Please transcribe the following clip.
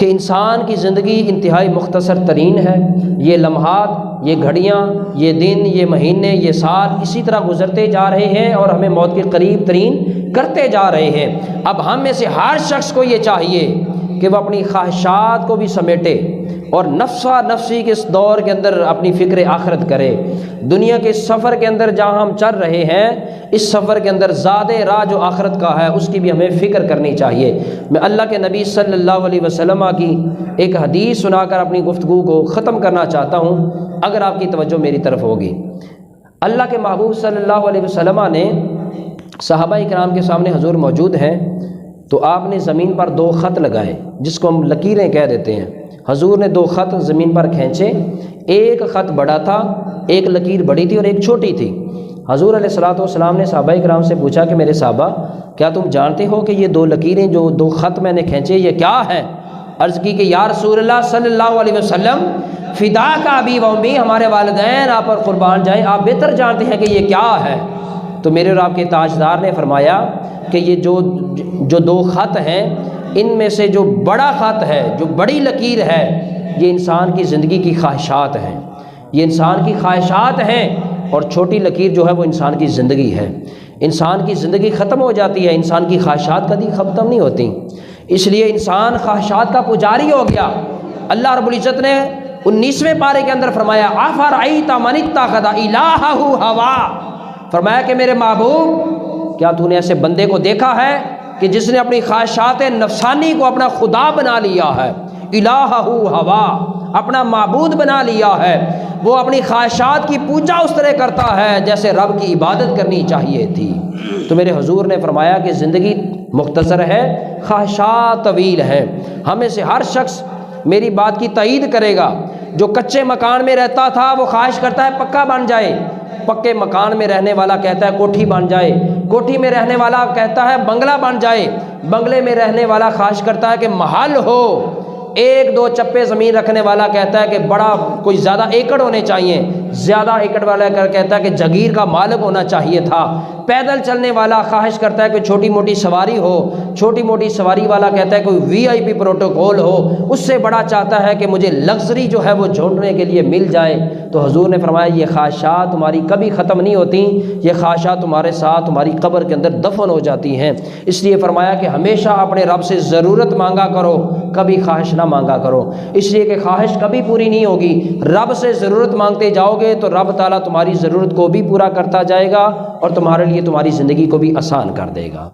کہ انسان کی زندگی انتہائی مختصر ترین ہے۔ یہ لمحات، یہ گھڑیاں، یہ دن، یہ مہینے، یہ سال اسی طرح گزرتے جا رہے ہیں اور ہمیں موت کے قریب ترین کرتے جا رہے ہیں۔ اب ہم میں سے ہر شخص کو یہ چاہیے کہ وہ اپنی خواہشات کو بھی سمیٹے اور نفسا نفسی کے اس دور کے اندر اپنی فکر آخرت کرے۔ دنیا کے سفر کے اندر جہاں ہم چل رہے ہیں، اس سفر کے اندر زیادہ راہ جو آخرت کا ہے اس کی بھی ہمیں فکر کرنی چاہیے۔ میں اللہ کے نبی صلی اللہ علیہ وسلم کی ایک حدیث سنا کر اپنی گفتگو کو ختم کرنا چاہتا ہوں، اگر آپ کی توجہ میری طرف ہوگی۔ اللہ کے محبوب صلی اللہ علیہ وسلم نے صحابہ کرام کے سامنے حضور موجود ہیں تو آپ نے زمین پر دو خط لگائے جس کو ہم لکیریں کہہ دیتے ہیں۔ حضور نے دو خط زمین پر کھینچے، ایک خط بڑا تھا، ایک لکیر بڑی تھی اور ایک چھوٹی تھی۔ حضور علیہ الصلوۃ والسلام نے صحابہ کرام سے پوچھا کہ میرے صحابہ، کیا تم جانتے ہو کہ یہ دو لکیریں جو دو خط میں نے کھینچے یہ کیا ہے؟ عرض کی کہ یا رسول اللہ صلی اللہ علیہ وسلم، فداک ابی و امی، ہمارے والدین آپ پر قربان جائیں، آپ بہتر جانتے ہیں کہ یہ کیا ہے۔ تو میرے اور آپ کے تاجدار نے فرمایا کہ یہ جو دو خط ہیں، ان میں سے جو بڑا خط ہے، جو بڑی لکیر ہے، یہ انسان کی زندگی کی خواہشات ہیں، یہ انسان کی خواہشات ہیں، اور چھوٹی لکیر جو ہے وہ انسان کی زندگی ہے۔ انسان کی زندگی ختم ہو جاتی ہے، انسان کی خواہشات کبھی ختم نہیں ہوتی، اس لیے انسان خواہشات کا پجاری ہو گیا۔ اللہ رب العزت نے 19ویں پارے کے اندر فرمایا افرأیت من اتخذ الہہ ہوا، فرمایا کہ میرے محبوب، کیا تو نے ایسے بندے کو دیکھا ہے کہ جس نے اپنی خواہشات نفسانی کو اپنا خدا بنا لیا ہے، الہہ ہوا، اپنا معبود بنا لیا ہے، وہ اپنی خواہشات کی پوجا اس طرح کرتا ہے جیسے رب کی عبادت کرنی چاہیے تھی۔ تو میرے حضور نے فرمایا کہ زندگی مختصر ہے، خواہشات طویل ہیں۔ ہمیں سے ہر شخص میری بات کی تائید کرے گا، جو کچے مکان میں رہتا تھا وہ خواہش کرتا ہے پکا بن جائے، پکے مکان میں رہنے والا کہتا ہے کوٹھی بن جائے، کوٹھی میں رہنے والا کہتا ہے بنگلہ بن جائے، بنگلے میں رہنے والا خواہش کرتا ہے کہ محل ہو، ایک دو چپے زمین رکھنے والا کہتا ہے کہ بڑا کوئی زیادہ ایکڑ ہونے چاہیے، زیادہ ایکڑ والا کہتا ہے کہ جگیر کا مالک ہونا چاہیے تھا، پیدل چلنے والا خواہش کرتا ہے کہ چھوٹی موٹی سواری ہو، چھوٹی موٹی سواری والا کہتا ہے کوئی وی آئی پی پروٹوکول ہو، اس سے بڑا چاہتا ہے کہ مجھے لگژری جو ہے وہ جھونڈنے کے لیے مل جائے۔ تو حضور نے فرمایا یہ خواہشات تمہاری کبھی ختم نہیں ہوتی، یہ خواہشات تمہارے ساتھ تمہاری قبر کے اندر دفن ہو جاتی ہیں۔ اس لیے فرمایا کہ ہمیشہ اپنے رب سے ضرورت مانگا کرو، کبھی خواہش نہ مانگا کرو، اس لیے کہ خواہش کبھی پوری نہیں ہوگی۔ رب سے ضرورت مانگتے جاؤ گے تو رب تعالیٰ تمہاری ضرورت کو بھی پورا کرتا جائے گا اور تمہارے لیے تمہاری زندگی کو بھی آسان کر دے گا۔